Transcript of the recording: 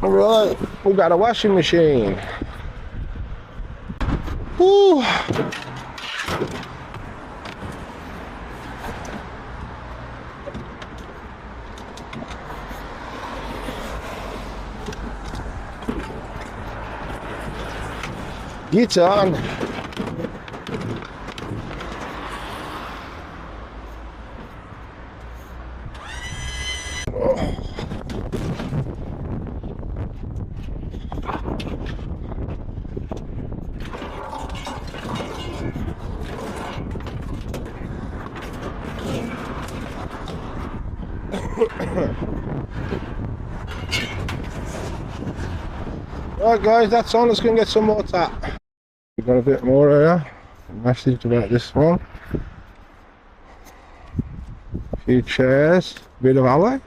Right, we've got a washing machine. Woo. Get on. Right guys, that's on. Let's go and get some more tap. We've got a bit more here. A message about this one. A few chairs, bit of alley.